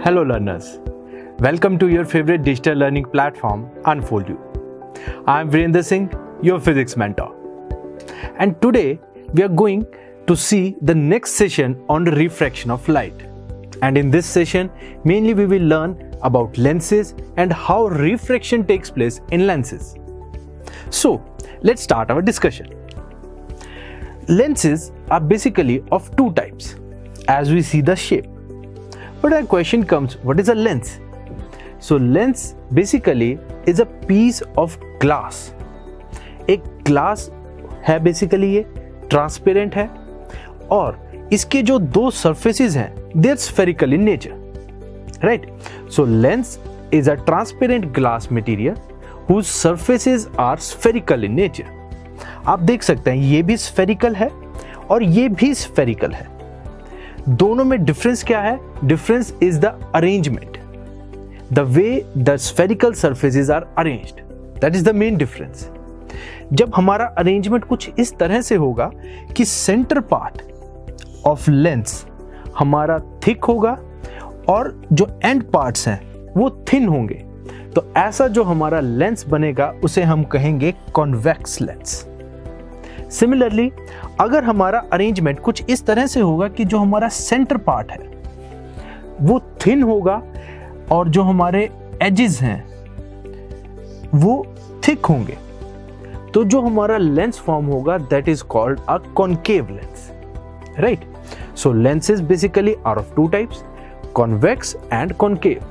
Hello learners, welcome to your favorite digital learning platform Unfold You. I am Virendra Singh, your physics mentor. And today we are going to see the next session on the refraction of light. And in this session, mainly we will learn about lenses and how refraction takes place in lenses. So, let's start our discussion. Lenses are basically of two types, as we see the shape. But a question comes, what is a lens? So lens basically is a piece of glass. एक glass है basically, ये transparent है और इसके जो दो surfaces हैं they are spherical in nature, right? So lens is a transparent glass material whose surfaces are spherical in nature. आप देख सकते हैं ये भी स्फेरिकल है और ये भी स्फेरिकल है. दोनों में डिफरेंस क्या है? Difference is the arrangement, the way the spherical surfaces are arranged, that is the main difference. जब हमारा अरेंजमेंट कुछ इस तरह से होगा कि सेंटर पार्ट ऑफ लेंस हमारा थिक होगा और जो एंड पार्ट्स हैं वो थिन होंगे, तो ऐसा जो हमारा लेंस बनेगा उसे हम कहेंगे कॉन्वेक्स लेंस. सिमिलरली अगर हमारा अरेंजमेंट कुछ इस तरह से होगा कि जो हमारा सेंटर पार्ट है वो थिन होगा और जो हमारे एजेस हैं वो थिक होंगे, तो जो हमारा लेंस फॉर्म होगा that is called a concave lens, right? So lenses basically are of two types, convex and concave.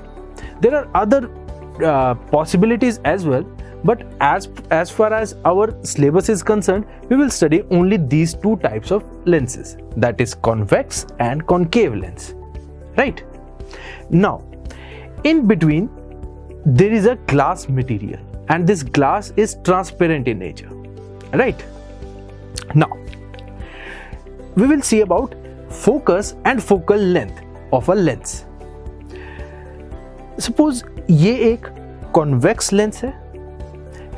There are other possibilities as well, but as far as our syllabus is concerned, we will study only these two types of lenses, that is convex and concave lens, right? Now in between there is a glass material and this glass is transparent in nature, right? Now we will see about focus and focal length of a lens. Suppose ये एक convex lens है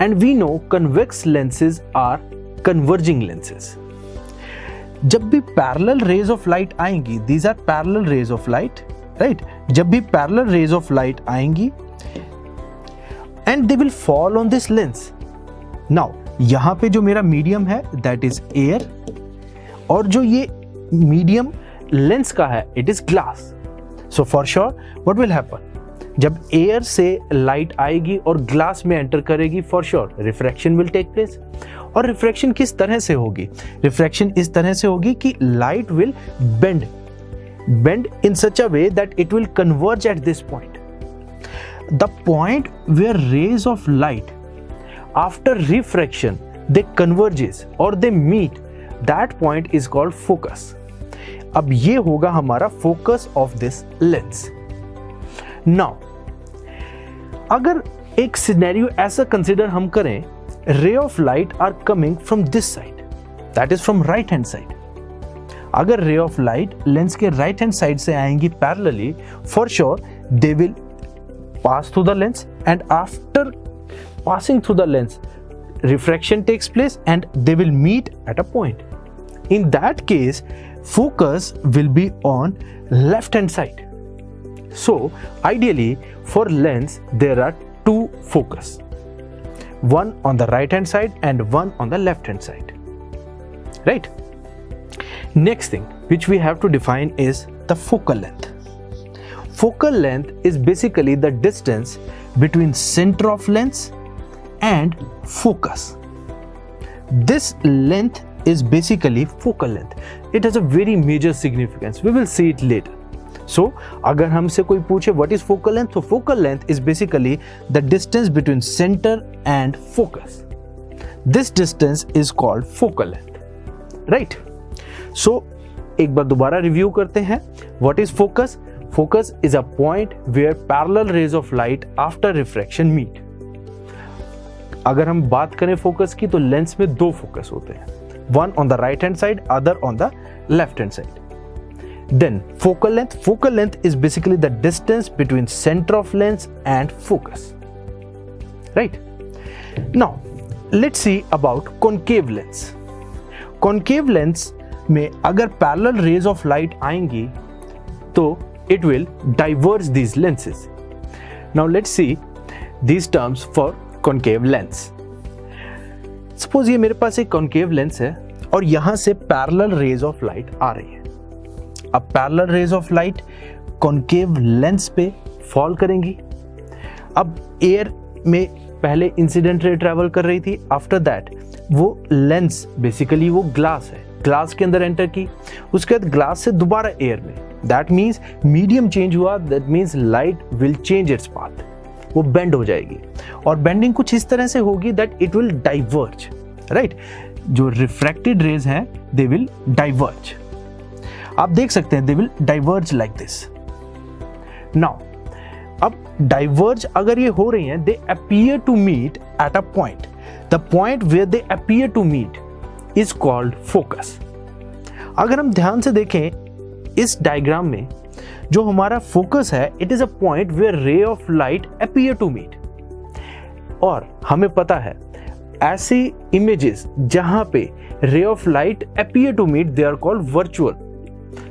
and we know convex lenses are converging lenses. जब भी parallel rays of light आएंगी, these are parallel rays of light, right? जब भी parallel rays of light आएंगी and they will fall on this lens. Now यहाँ पे जो मेरा medium है that is air और जो ये medium lens का है it is glass. So for sure what will happen? जब एयर से लाइट आएगी और ग्लास में एंटर करेगी, for sure refraction will take place. और रिफ्रैक्शन किस तरह से होगी? रिफ्रैक्शन इस तरह से होगी कि light will bend in such a way that it will converge at this point. The point where rays of light after refraction they converge और they meet, that point is called focus. अब ये होगा हमारा focus of this lens. Now अगर एक scenario ऐसा consider हम करें, ray of light are coming from this side, that is from right hand side. अगर रे ऑफ लाइट लेंस के राइट हैंड साइड से आएंगी parallelly, for sure they will pass through the lens and after passing through the lens refraction takes place and they will meet at a point. In that case focus will be on left hand side. So ideally for lens there are two focus, one on the right hand side and one on the left hand side, right? Next thing which we have to define is the focal length. Focal length is basically the distance between center of lens and focus. This length is basically focal length. It has a very major significance. We will see it later. So अगर हमसे कोई पूछे what is focal length, तो focal length is basically the distance between center and focus. This distance is called focal length, right? So एक बार दोबारा review करते हैं. What is focus? Focus is a point where parallel rays of light after refraction meet. अगर हम बात करें focus की तो लेंस में दो फोकस होते हैं, one on the right hand side, other on the left hand side. Then focal length is basically the distance between center of lens and focus, right? Now let's see about concave lens. Concave lens में अगर parallel raise of light आएंगी तो it will diverge these lenses. Now let's see these terms for concave lens. Suppose ये मेरे पास एक concave lens है और यहां से parallel rays of light आ रही है. अब parallel rays of light concave lens पे fall करेंगी. अब air में पहले इंसिडेंट रे ट्रैवल कर रही थी, आफ्टर दैट वो लेंस बेसिकली वो ग्लास है, ग्लास के अंदर एंटर की, उसके बाद ग्लास से दोबारा एयर में, दैट मीन्स मीडियम चेंज हुआ, that means light will change its path, वो बेंड हो जाएगी और बेंडिंग कुछ इस तरह से होगी that it will diverge, right. जो रिफ्रैक्टेड रेज हैं दे विल डाइवर्ज. आप देख सकते हैं they will diverge like this. Now अब डाइवर्ज अगर ये हो रही हैं, they appear to meet at a point. The point where they appear to meet is called focus. अगर हम ध्यान से देखें इस डायग्राम में, जो हमारा फोकस है, it is a point where ray of light appear to meet. और हमें पता है ऐसी इमेजेस जहां पे ray of light appear to meet, they are called virtual.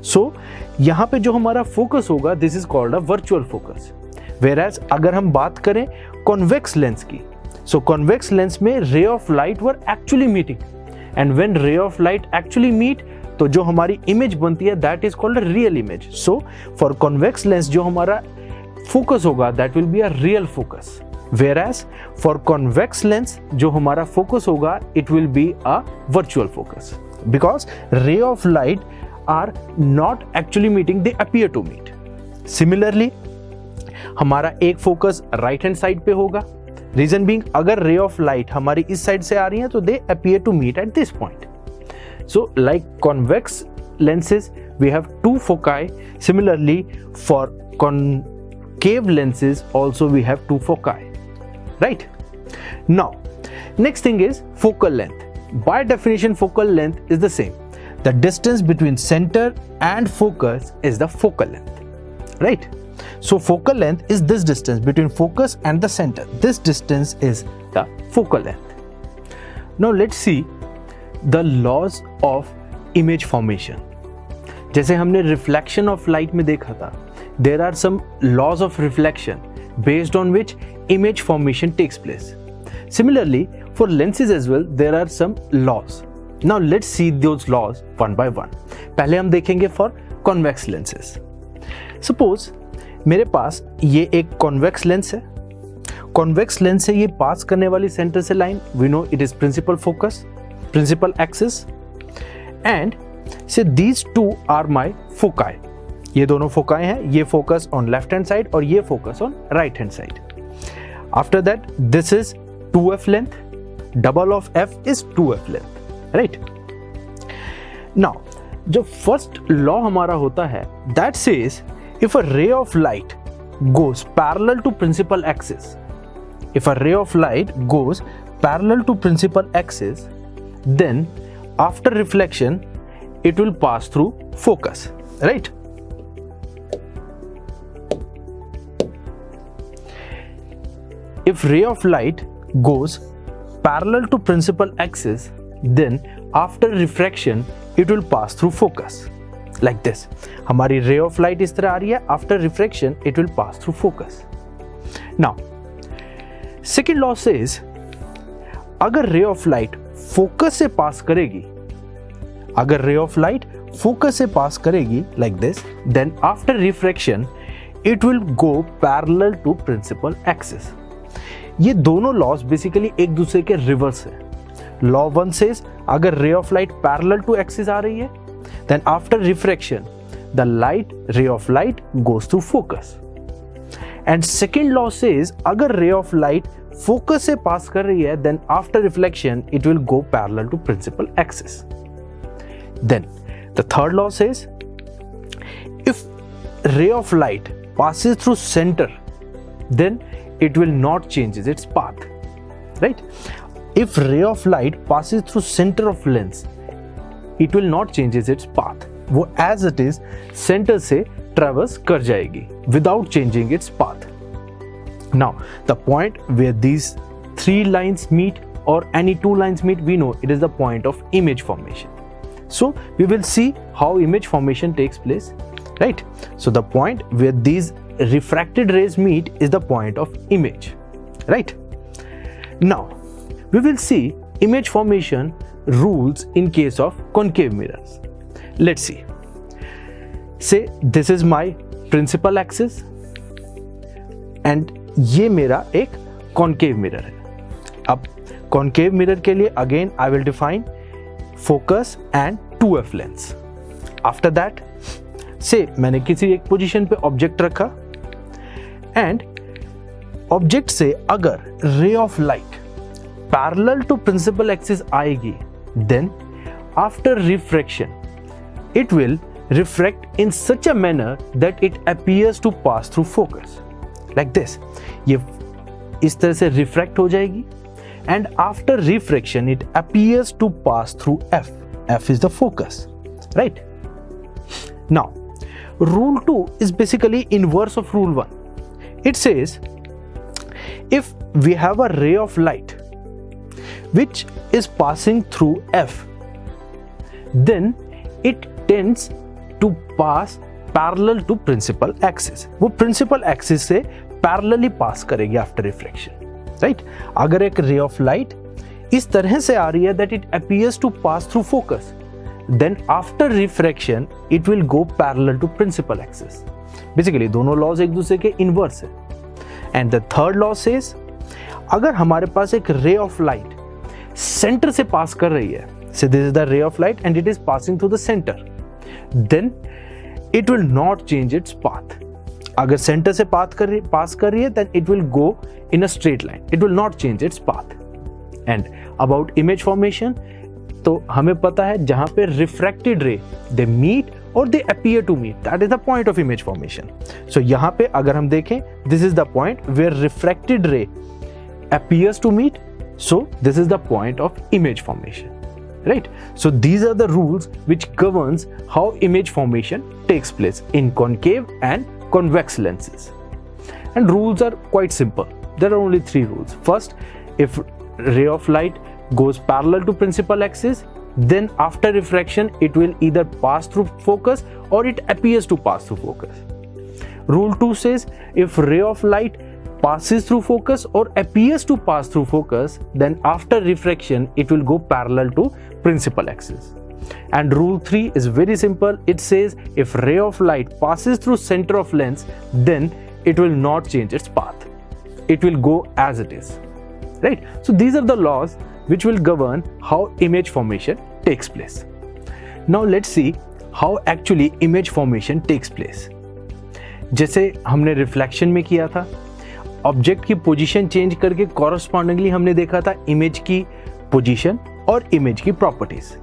So यहां पे जो हमारा फोकस होगा, this is called a virtual focus. Whereas अगर हम बात करें कॉन्वेक्स लेंस की, सो कॉन्वेक्स लेंस में ray of light were actually meeting, and when ray of light actually meet, तो जो हमारी इमेज बनती है that is called real image. So for convex lens जो हमारा फोकस होगा that will be a real focus. Whereas for convex lens जो हमारा फोकस होगा it will be a virtual focus, because ray of light are not actually meeting, they appear to meet. Similarly हमारा एक focus right hand side पे होगा. Reason being, अगर ray of light हमारी इस साइड से आ रही है तो they appear to meet at this point. So like convex lenses we have two foci. Similarly for concave lenses also we have two foci, right? Now next thing is focal length. By definition focal length is the same. The distance between center and focus is the focal length, right? So focal length is this distance between focus and the center. This distance is the focal length. Now let's see the laws of image formation. जैसे हमने reflection of light में देखा था, there are some laws of reflection based on which image formation takes place. Similarly, for lenses as well, there are some laws. Now let's see those laws one by one. पहले हम देखेंगे for convex lenses. Suppose मेरे पास ये एक convex lens है. Convex lens से ये पास करने वाली सेंटर से line, we know it is principal focus, principal axis, and so these two are my foci. ये दोनों फोकाई हैं, ये focus on left hand side और ये focus on right hand side. After that this is 2f length, double of f is 2f length, right. Now जो first law हमारा होता है that says if a ray of light goes parallel to principal axis, if a ray of light goes parallel to principal axis, then after reflection it will pass through focus, right? If ray of light goes parallel to principal axis, then after refraction it will pass through focus. Like this, हमारी ray of light इस तरह आ रही है, after refraction it will pass through focus. Now, second law says, अगर ray of light focus से pass करेगी, अगर ray of light focus से pass करेगी like this, then after refraction it will go parallel to principal axis. ये दोनों laws basically एक दूसरे के reverse है. Law 1 says, अगर ray of light parallel to axis आ रही है, then after refraction the ray of light goes through focus. And second law says अगर ray of light focus से pass कर रही है, then after reflection it will go parallel to principal axis. Then the third law says if ray of light passes through center, then it will not change its path, right? If ray of light passes through center of lens, it will not change its path. वो as it is center से traverse कर जाएगी without changing its path. Now the point where these three lines meet or any two lines meet, we know it is the point of image formation. So we will see how image formation takes place. right? So the point where these refracted rays meet is the point of image, right? Now we will see image formation rules in case of concave mirrors. Let's see. Say this is my principal axis and ये मेरा एक concave mirror है. अब concave mirror के लिए again I will define focus and 2f lens. After that, say मैंने किसी एक पोजीशन पे ऑब्जेक्ट रखा एंड ऑब्जेक्ट से अगर ray of light parallel to principal axis आएगी, then after refraction it will refract in such a manner that it appears to pass through focus like this. ये इस तरह से रिफ्रैक्ट हो जाएगी and after refraction it appears to pass through f. F is the focus, right? Now rule 2 is basically inverse of rule 1. It says if we have a ray of light which is passing through f, then it tends to pass parallel to principal axis. वो principal axis से parallelly pass करेगी after refraction, right? अगर एक ray of light इस तरह से आ रही है that it appears to pass through focus, then after refraction it will go parallel to principal axis. Basically दोनों laws एक दूसरे के inverse है. And the third law says अगर हमारे पास एक ray of light center से pass कर रही है, say this is the ray of light and it is passing through the center, then it will not change its path. अगर center से pass कर रही है then it will go in a straight line. It will not change its path. And about image formation, तो हमें पता है जहां पे refracted ray they meet or they appear to meet, that is the point of image formation. So यहाँ पे अगर हम देखें, this is the point where refracted ray appears to meet, so this is the point of image formation, right? So these are the rules which governs how image formation takes place in concave and convex lenses. And rules are quite simple. There are only 3 rules. First, if ray of light goes parallel to principal axis, then after refraction it will either pass through focus or it appears to pass through focus. Rule 2 says if ray of light passes through focus or appears to pass through focus, then after refraction it will go parallel to principal axis. And rule 3 is very simple. It says if ray of light passes through center of lens, then it will not change its path. It will go as it is, right? So these are the laws which will govern how image formation takes place. Now let's see how actually image formation takes place. जैसे हमने reflection में किया था, object की position change करके correspondingly हमने देखा था इमेज की पोजीशन और इमेज की प्रॉपर्टीज.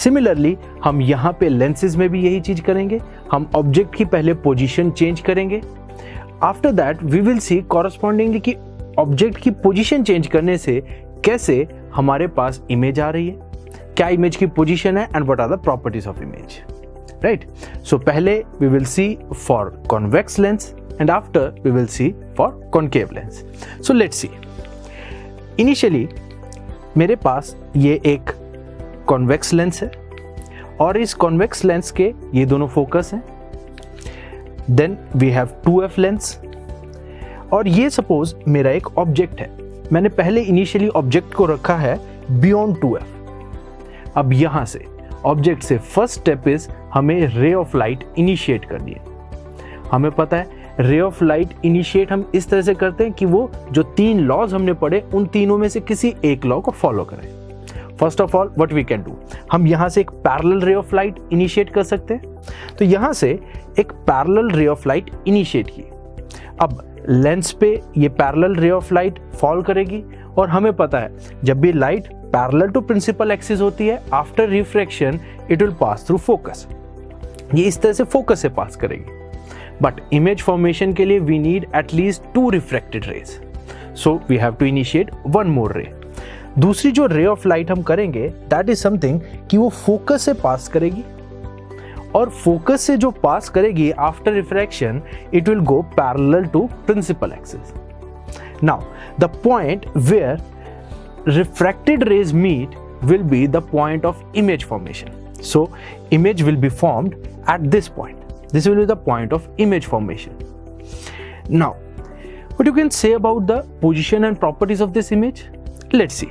सिमिलरली हम यहाँ पे लेंसेज में भी यही चीज करेंगे. हम ऑब्जेक्ट की पहले पोजीशन चेंज करेंगे. After that we will see correspondingly कि ऑब्जेक्ट की पोजीशन चेंज करने से कैसे हमारे पास इमेज आ रही है, क्या इमेज की पोजीशन है and what are the properties of image, right? So पहले we will see for convex lens and after we will see for concave lens. So let's see. Initially मेरे पास ये एक convex lens है और इस convex lens के ये दोनों focus हैं. Then we have 2f lens और ये suppose मेरा एक object है. मैंने पहले initially object को रखा है beyond 2f. अब यहाँ से object से first step is हमें ray of light initiate करनी है. हमें पता है रे ऑफ लाइट इनिशिएट हम इस तरह से करते हैं कि वो जो 3 लॉज हमने पढ़े उन तीनों में से किसी एक लॉ को फॉलो करें. First of all what we can do, हम यहां से एक पैरेलल रे ऑफ लाइट इनिशिएट कर सकते हैं. तो यहां से एक पैरेलल रे ऑफ लाइट इनिशिएट की. अब लेंस पे ये पैरेलल रे ऑफ लाइट फॉल करेगी और हमें पता है जब भी light parallel to principal axis होती है, after refraction it will pass through focus. ये इस तरह से फोकस से पास करेगी. But image formation के लिए we need at least 2 refracted rays. So we have to initiate one more ray. दूसरी जो ray of light हम करेंगे that is something कि वो focus से पास करेगी और focus से जो पास करेगी after refraction it will go parallel to principal axis. Now the point where refracted rays meet will be the point of image formation. So image will be formed at this point. This will be the point of image formation. Now, what you can say about the position and properties of this image? Let's see.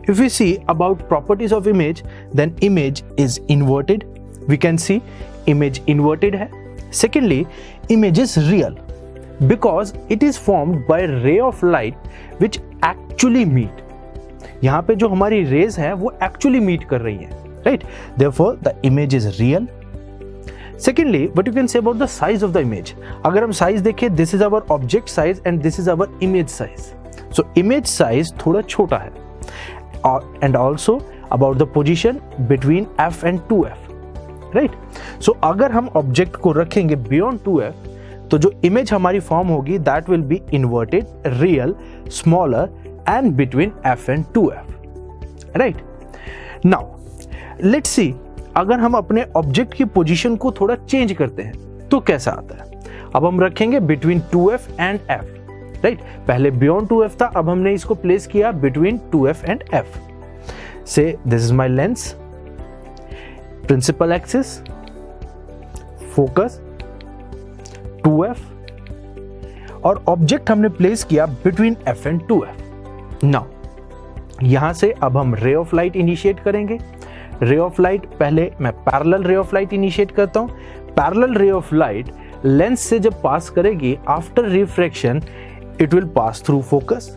If we see about properties of image, then image is inverted. We can see image inverted hai. Secondly, image is real because it is formed by ray of light which actually meet. यहाँ पे जो हमारी rays है वो actually meet कर रही हैं, right? Therefore, the image is real. Secondly, what you can say about the size of the image? अगर हम size देखें, this is our object size and this is our image size. So image size थोड़ा छोटा है. And also about the position between f and 2f, right? So अगर हम object को रखेंगे beyond 2f, तो जो image हमारी form होगी that will be inverted, real, smaller and between f and 2f, right? Now let's see, अगर हम अपने ऑब्जेक्ट की पोजीशन को थोड़ा चेंज करते हैं तो कैसा आता है. अब हम रखेंगे between 2f and f, right? पहले बियॉन्ड 2f था, अब हमने इसको प्लेस किया between 2f and f. So this is my lens, principal axis, focus 2f और ऑब्जेक्ट हमने प्लेस किया between f and 2f. Now यहां से अब हम रे ऑफ लाइट इनिशिएट करेंगे. रे ऑफ लाइट, पहले मैं पैरेलल रे ऑफ लाइट इनिशिएट करता हूं. पैरेलल रे ऑफ लाइट लेंस से जब पास करेगी, after refraction it will pass through focus.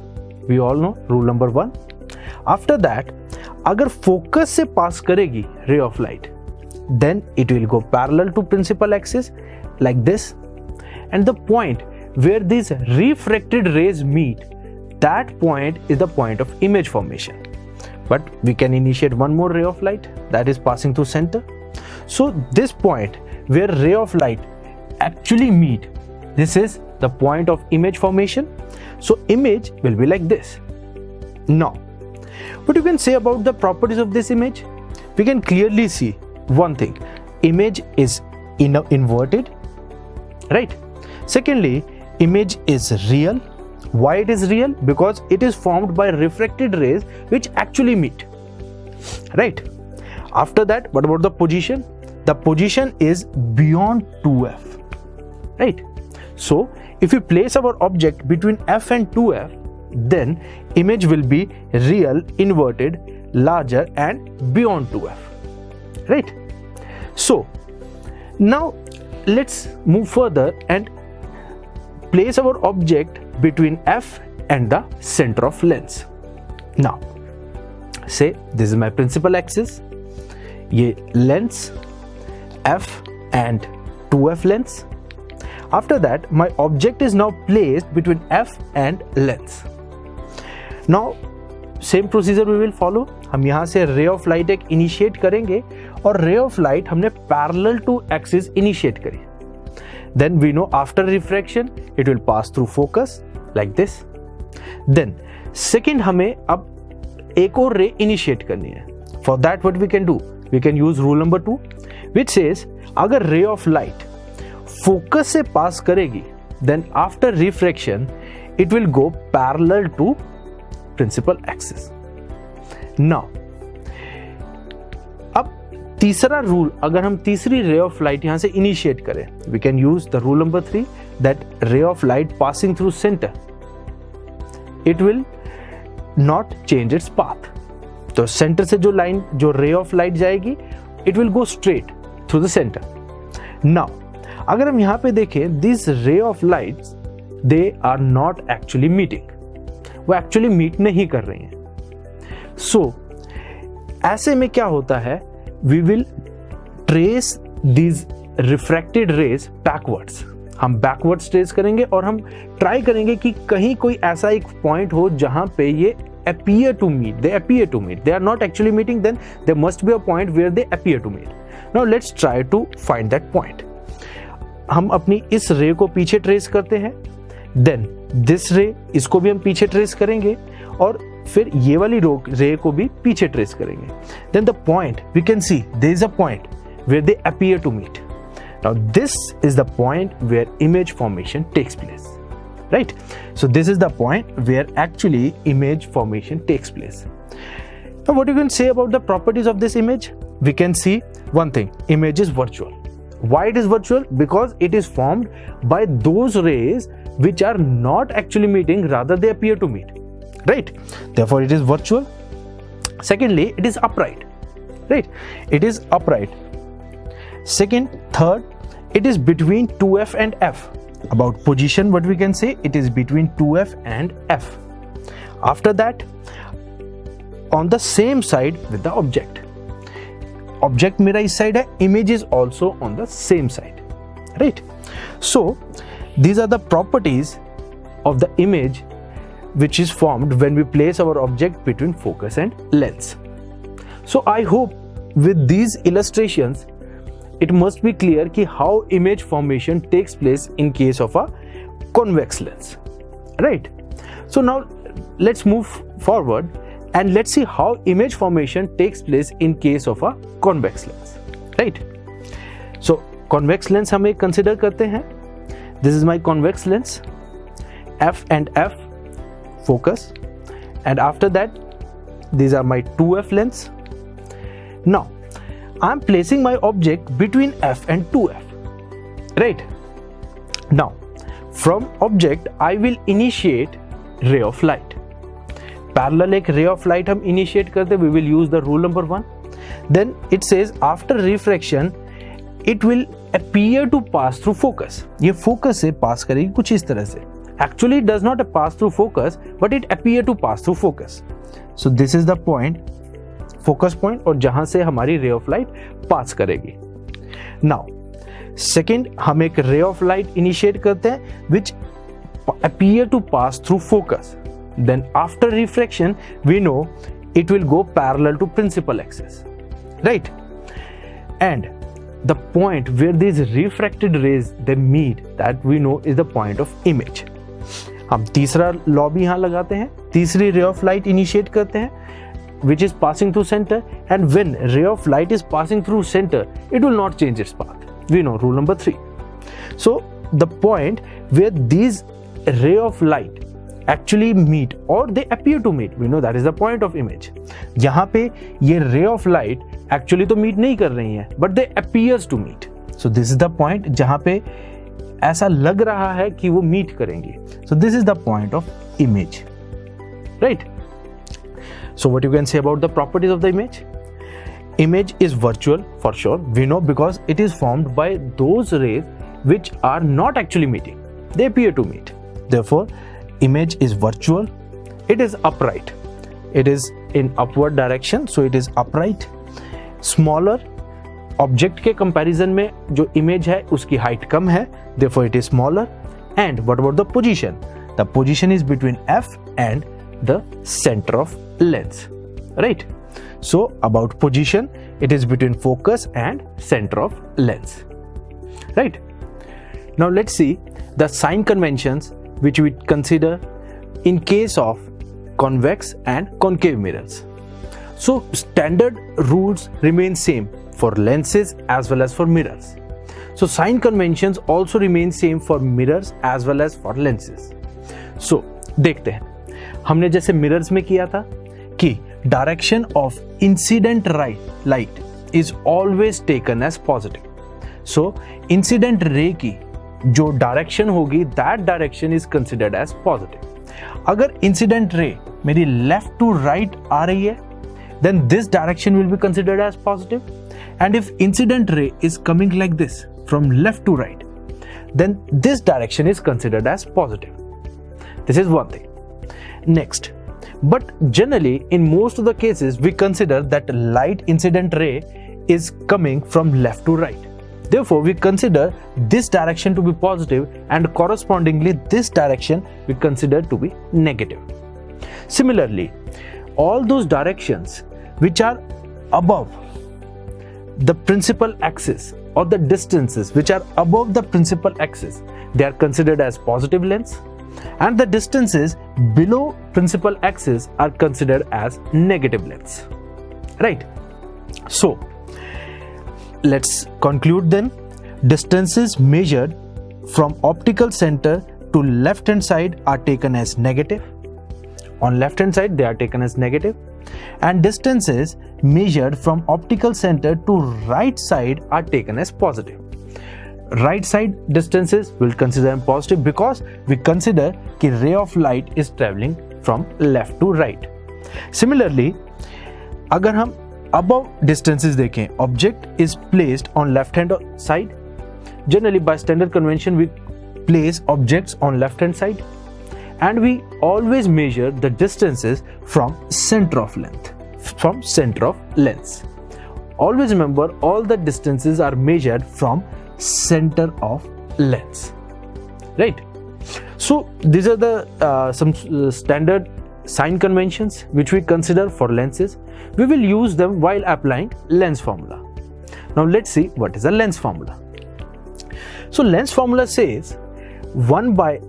We all know rule number 1. After that अगर फोकस से पास करेगी ray of light, then it will go parallel to principal axis like this, and the point where this refracted rays meet, that point is the point of image formation. But we can initiate one more ray of light that is passing through center. So this point where ray of light actually meet, this is the point of image formation. So image will be like this. Now, what you can say about the properties of this image? We can clearly see one thing. Image is inverted, right? Secondly, image is real. Why it is real? Because it is formed by refracted rays which actually meet, right? After that, what about the position? The position is beyond 2f, right? So if we place our object between f and 2f, then image will be real, inverted, larger and beyond 2f, right? So now let's move further and place our object between f and the center of lens. Now say this is my principal axis, ये lens f and 2f lens. After that my object is now placed between f and lens. Now same procedure we will follow. हम यहाँ से ray of light एक initiate करेंगे और ray of light हमने parallel to axis initiate करी. Then we know after refraction it will pass through focus like this. Then second हमें अब एक और ray initiate करनी है. For that what we can do? We can use rule number 2 which says अगर ray of light focus से pass करेगी, then after refraction it will go parallel to principal axis. Now अब तीसरा rule, अगर हम तीसरी रे ऑफ लाइट यहां से इनिशिएट करें, we can use the rule number 3 that ray of light passing through centre, it will not change its path. तो सेंटर से जो लाइन, जो रे ऑफ लाइट जाएगी, it will go straight through the centre. Now अगर हम यहां पे देखें, this ray of lights they are not actually meeting, वो एक्चुअली मीट नहीं कर रही हैं. सो ऐसे में क्या होता है, we will trace these refracted rays backwards. हम backwards trace करेंगे और हम ट्राई करेंगे कि कहीं कोई ऐसा एक पॉइंट हो जहां पे ये appear to meet. They appear to meet. They are not actually meeting. Then there must be a point where they appear to meet. Now let's try to find that point. हम अपनी इस रे को पीछे ट्रेस करते हैं. Then this ray, इसको भी हम पीछे ट्रेस करेंगे और फिर ये वाली रे को भी पीछे ट्रेस करेंगे. Then the point we can see, there is a point where they appear to meet. Now this is the point where image formation takes place, right? So this is the point where actually image formation takes place. Now what you can say about the properties of this image? We can see one thing, image is virtual. Why it is virtual? Because it is formed by those rays which are not actually meeting, rather they appear to meet, right? Therefore it is virtual. Secondly, it is upright, right? It is upright. Third, it is between 2f and f. About position, what we can say, it is between 2f and f. After that, on the same side with the object. Object मेरा इस side है, image is also on the same side, right? So these are the properties of the image which is formed when we place our object between focus and lens. So I hope with these illustrations it must be clear कि how image formation takes place in case of a convex lens, right? So now let's move forward and let's see how image formation takes place in case of a convex lens, right? So convex lens हमें consider करते हैं. This is my convex lens, f and f focus, and after that these are my 2f lens. Now I am placing my object between f and 2f, right? Now from object I will initiate ray of light. Parallel एक ray of light हम initiate करते, we will use the rule number 1. Then it says after refraction it will appear to pass through focus. ये focus से pass करेगी कुछ इस तरह से. Actually it does not pass through focus, but it appear to pass through focus. So this is the point, focus point, और जहां से हमारी ray of light pass करेगी. Now second, हम एक ray of light initiate करते हैं which appear to pass through focus. Then after refraction we know it will go parallel to principal axis, right? And the point where these refracted rays they meet, that we know is the point of image. हम तीसरा law भी यहाँ लगाते हैं. तीसरी ray of light initiate करते हैं which is passing through center, and when ray of light is passing through center it will not change its path. We know rule number 3. So the point where these ray of light actually meet or they appear to meet, we know that is the point of image. यहाँ पे ये ray of light actually तो meet नहीं कर रही हैं, but they appears to meet. So this is the point जहाँ पे ऐसा लग रहा है कि वो meet करेंगी. So this is the point of image, right? So what you can say about the properties of the image? Image is virtual for sure. We know because it is formed by those rays which are not actually meeting. They appear to meet. Therefore, image is virtual. It is upright. It is in upward direction, so it is upright. Smaller. Object के comparison में जो image है उसकी height कम है, therefore it is smaller. And what about the position? The position is between f and the center of lens, right? So about position, it is between focus and center of lens, right? Now let's see the sign conventions which we consider in case of convex and concave mirrors. So standard rules remain same for lenses as well as for mirrors. So sign conventions also remain same for mirrors as well as for lenses. So देखते हैं, हमने जैसे mirrors में किया था कि direction of incident light is always taken as positive. So incident ray की जो डायरेक्शन होगी that direction is considered as positive. अगर इंसिडेंट रे मेरी लेफ्ट टू राइट आ रही है then this direction will be considered as positive, and if incident ray is coming like this from left to right then this direction is considered as positive. This is one thing. Next, but generally in most of the cases we consider that light incident ray is coming from left to right. Therefore, we consider this direction to be positive and correspondingly this direction we consider to be negative. Similarly, all those directions which are above the principal axis or the distances which are above the principal axis, they are considered as positive lens, and the distances below principal axis are considered as negative lens, right? So let's conclude then. Distances measured from optical center to left hand side are taken as negative. On left hand side they are taken as negative, and distances measured from optical center to right side are taken as positive. right side distances, we'll consider them positive because we consider कि ray of light is traveling from left to right. Similarly, अगर हम above distances देखें, object is placed on left hand side. Generally by standard convention we place objects on left hand side, and we always measure the distances from center of lens. Always remember, all the distances are measured from center of lens, right? So these are the some standard sign conventions which we consider for lenses. We will use them while applying lens formula. Now let's see what is a lens formula. So lens formula says 1 by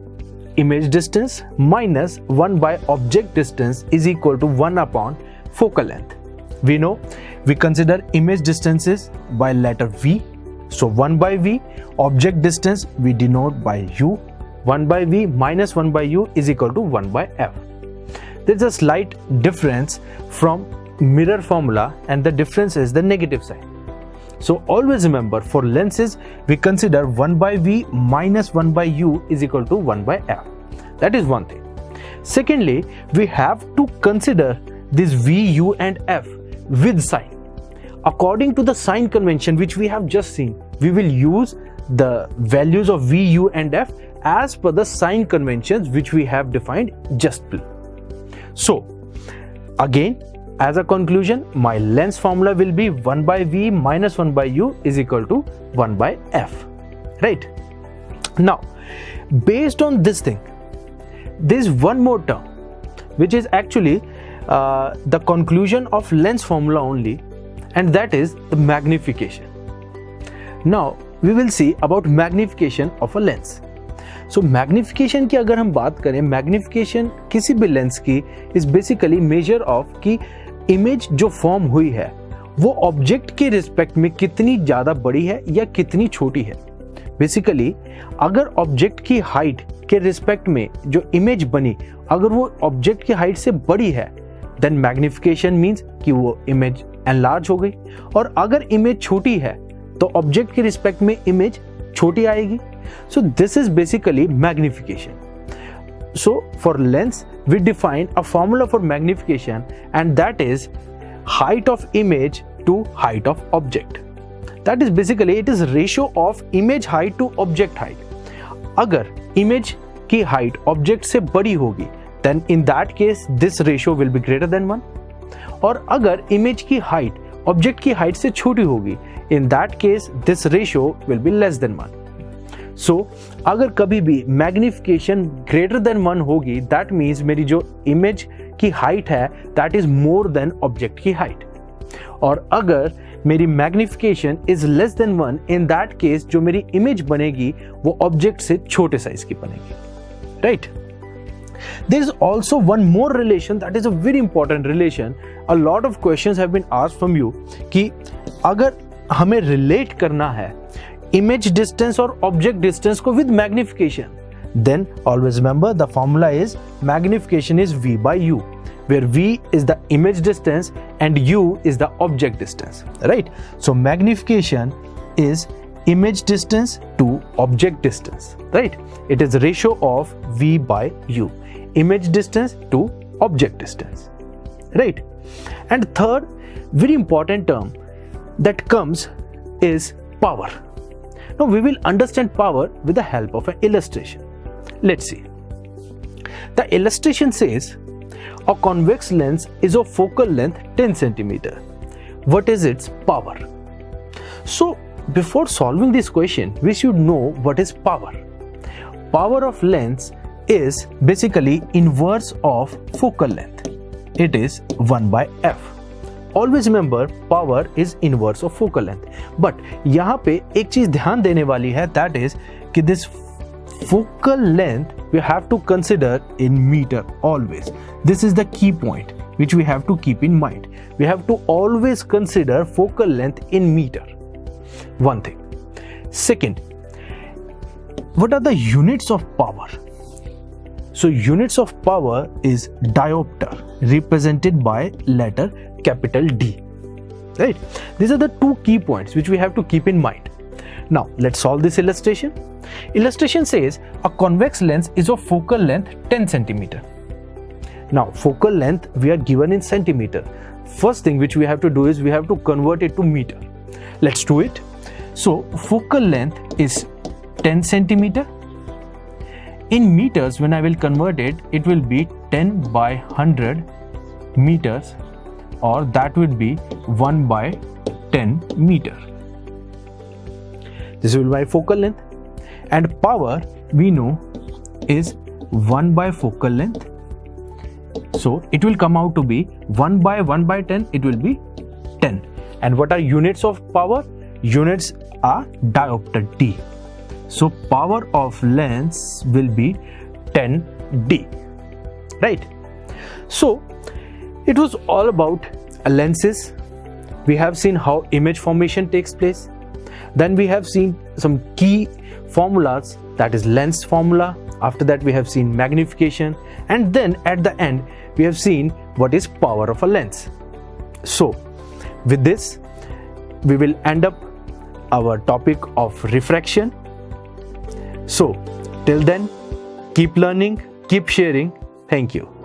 image distance minus 1 by object distance is equal to 1 upon focal length. We know we consider image distances by letter V. So 1 by V, object distance we denote by U. 1 by V minus 1 by U is equal to 1 by F. There is a slight difference from mirror formula, and the difference is the negative sign. So always remember, for lenses we consider 1 by V minus 1 by U is equal to 1 by F. That is one thing. Secondly, we have to consider this V, U and F with sign. According to the sign convention which we have just seen, we will use the values of V, U and F as per the sign conventions which we have defined just below. So again, as a conclusion, my lens formula will be 1 by V minus 1 by U is equal to 1 by F, right? Now, based on this thing, there is one more term which is actually the conclusion of lens formula only, and that is the magnification. Now, we will see about magnification of a lens. So magnification की अगर हम बात करें, magnification किसी भी lens की is basically measure of कि image जो फॉर्म हुई है वो ऑब्जेक्ट के रिस्पेक्ट में कितनी ज्यादा बड़ी है या कितनी छोटी है. बेसिकली अगर ऑब्जेक्ट की हाइट के रिस्पेक्ट में जो इमेज बनी अगर वो ऑब्जेक्ट की हाइट से बड़ी है, देन मैग्निफिकेशन मींस कि वो इमेज एनलार्ज हो गई, और अगर इमेज छोटी है तो ऑब्जेक्ट के रिस्पेक्ट में इमेज छोटी आएगी. So this is basically magnification. So for lens we define a formula for magnification, and that is height of image to height of object. That is basically it is ratio of image height to object height. अगर image की height object से बड़ी होगी then in that case this ratio will be greater than 1, और अगर image की height object की height से छोटी होगी in that case this ratio will be less than 1. So, अगर कभी भी मैग्निफिकेशन ग्रेटर देन 1 होगी, दैट मीन्स मेरी जो इमेज की हाइट है that is more than object की हाइट, और अगर मेरी magnification is less than 1, in that case जो मेरी इमेज बनेगी वो ऑब्जेक्ट से छोटे साइज की बनेगी, right? There is also one more relation that is a very important relation. A lot of questions have been asked from you कि अगर हमें रिलेट करना है image distance or object distance को with magnification, then always remember the formula is magnification is V by U, where V is the image distance and U is the object distance, right? So magnification is image distance to object distance, right? It is a ratio of V by U, image distance to object distance, right? And third very important term that comes is power. Now we will understand power with the help of an illustration. Let's see. The illustration says a convex lens is of focal length 10 centimeter. What is its power? So before solving this question, we should know what is power. Power of lens is basically inverse of focal length. It is 1 by F. Always remember power is inverse of focal length. But यहाँ पे एक चीज ध्यान देने वाली है, that is कि this focal length we have to consider in meter always. This is the key point which we have to keep in mind. We have to always consider focal length in meter. One thing. Second, what are the units of power? So units of power is diopter, represented by letter capital D, right? These are the two key points which we have to keep in mind. Now let's solve this illustration. Illustration says a convex lens is of focal length 10 centimeter. Now focal length we are given in centimeter. First thing which we have to do is we have to convert it to meter. Let's do it. So focal length is 10 centimeter. In meters, when I will convert it, it will be 10 by 100 meters, or that would be 1 by 10 meter. This will be my focal length, and power we know is 1 by focal length. So it will come out to be 1 by 10, it will be 10. And what are units of power? Units are diopter D. So power of lens will be 10D, right? So it was all about lenses. We have seen how image formation takes place. Then we have seen some key formulas, that is lens formula. After that we have seen magnification, and then at the end we have seen what is power of a lens. So with this we will end up our topic of refraction. So till then, keep learning, keep sharing. Thank you.